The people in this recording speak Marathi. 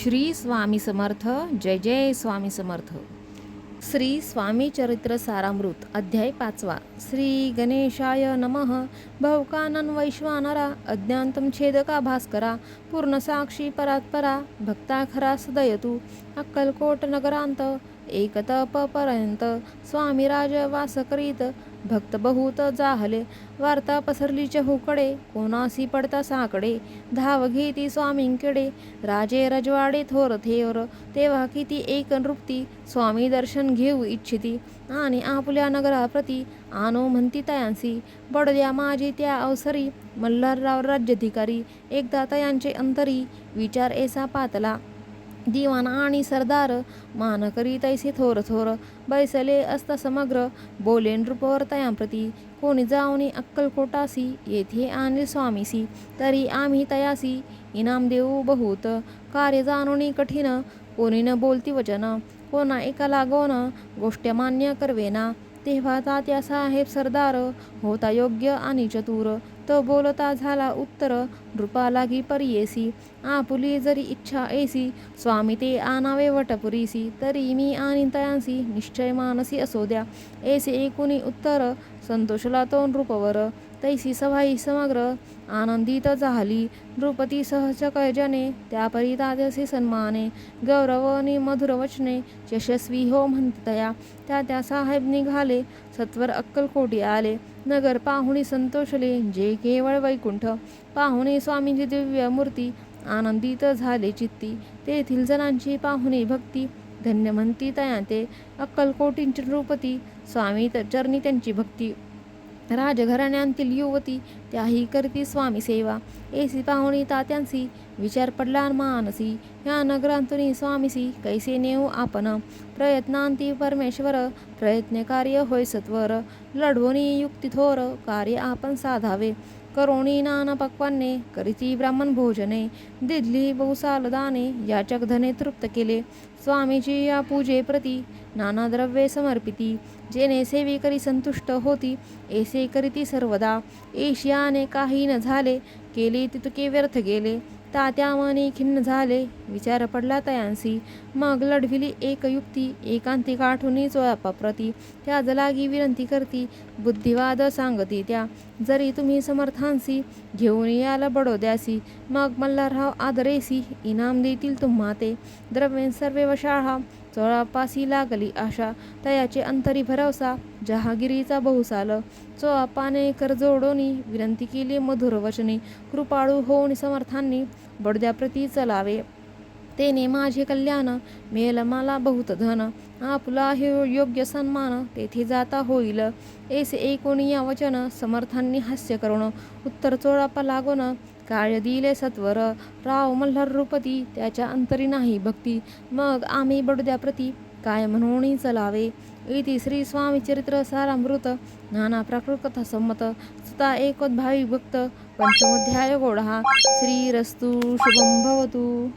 श्री स्वामी समर्थ. जय जय स्वामी समर्थ. श्री स्वामी चरित्र सारामृत अध्याय 5. श्री गणेशाय नमः. भवकानन वैश्वानरा अज्ञांतम छेदका भास्करा पूर्णसाक्षी परात्परा भक्ता खरा सदयतु अक्कलकोट नगरांत एकतपपर्यंत स्वामी राज वास करीत भक्त बहुत जाहले वार्ता पसरली चहूकडे कोणासी पडता साकडे धाव घेती स्वामींकडे राजे रजवाडे थोर थेर तेव्हा किती एक नृप्ती स्वामी दर्शन घेऊ इच्छिती आणि आपल्या नगराप्रती आणो म्हणती तयांसी बडद्या माझी त्या अवसरी मल्हारराव राज्याधिकारी एकदा तयांचे अंतरी विचार ऐसा पातला दिवाण आणि सरदार मान करी तैसे थोर थोर बैसले असता समग्र बोले नृपवर तयांप्रती कोणी जाऊनी अक्कलकोटासी येथे आणले स्वामीसी तरी आम्ही तयासी इनाम देऊ बहुत कार्य जाणूनी कठीण कोणी न बोलती वचन कोणा एका लागोन गोष्ट मान्य करवेना तेव्हा तात्या साहेब सरदार होता योग्य आणि चतुर तो बोलता झाला उत्तर नृपा लागी परियेसी आपुली जरी इच्छा ऐसी स्वामी ते आनावे वटपुरीसी तरी मी आणि तयांसी निश्चय मानसी असो द्या ऐसे एकूणी उत्तर संतोषला तो नृपवर तैसी सभाई समग्र आनंदित झाली नृपती सहचकजने त्यापरी तात्याचे सन्माने गौरवनी मधुर वचने यशस्वी हो म्हणतया त्या साहेब निघाले सत्वर अक्कलकोटी आले नगर पाहुणी संतोषले जे केवळ वैकुंठ पाहुणे स्वामींची दिव्य मूर्ती आनंदित झाले चित्ती तेथील जणांची पाहुणी भक्ती धन्य म्हणती तया ते अक्कलकोटींची नृपती स्वामी चरणी त्यांची भक्ती राजघराण्यांतील युवती त्याही करती स्वामी सेवा ऐसी पाहुणी तात्यांसी विचार पडला मानसी या नगरांतुनी स्वामीसी कैसे नेऊ आपण प्रयत्नांती परमेश्वर प्रयत्न कार्य होय सत्वर लढवणी युक्ती थोर कार्य आपण साधावे करोणी नाना पक्वाने करीती ब्राह्मण भोजने दिधली बहुसाल दाने याचक धने तृप्त केले स्वामीची या पूजे प्रती नाना द्रव्ये समर्पिती जेने सेवी करी संतुष्ट होती ऐसे करीती सर्वदा एशियाने काही न झाले केले तितके व्यर्थ गेले तात्या मनी खिन्न झाले विचार पडला तयांसी मग लढविली एक युक्ती एकांती गाठुनी चोळापाप्रती त्या जलागी विनंती करती बुद्धिवाद सांगती त्या जरी तुम्ही समर्थांसी घेऊन याला बडोद्यासी मग मल्हारराव आदरेसी इनाम देतील तुम्हा ते द्रव्येन सर्वे वशाळा चोळापासी लागली आशा तयाचे अंतरी भरवसा जहागिरीचा बहुसाल चोळापाने कर जोडोनी विनंती केली मधुर वचने कृपाळू होऊन समर्थांनी बडद्याप्रती चलावे तेने माझे कल्याण मेल मला बहुत धन आपला हे योग्य सन्मान तेथे जाता होईल ऐसे एकूणी या वचन समर्थांनी हास्य करून उत्तर चोळापा लागून कार्य दिले सत्वर राव मल्हार रूपती त्याच्या अंतरी नाही भक्ती मग आम्ही बडद्याप्रती काय म्हणून चलावे इति श्री स्वामी चरित्र सारामृत नाना प्राकृत कथा संमत सुता एकोद्भावी भक्त पंचमोध्याय गोडहा श्रीरस्तु शुभं भवतु.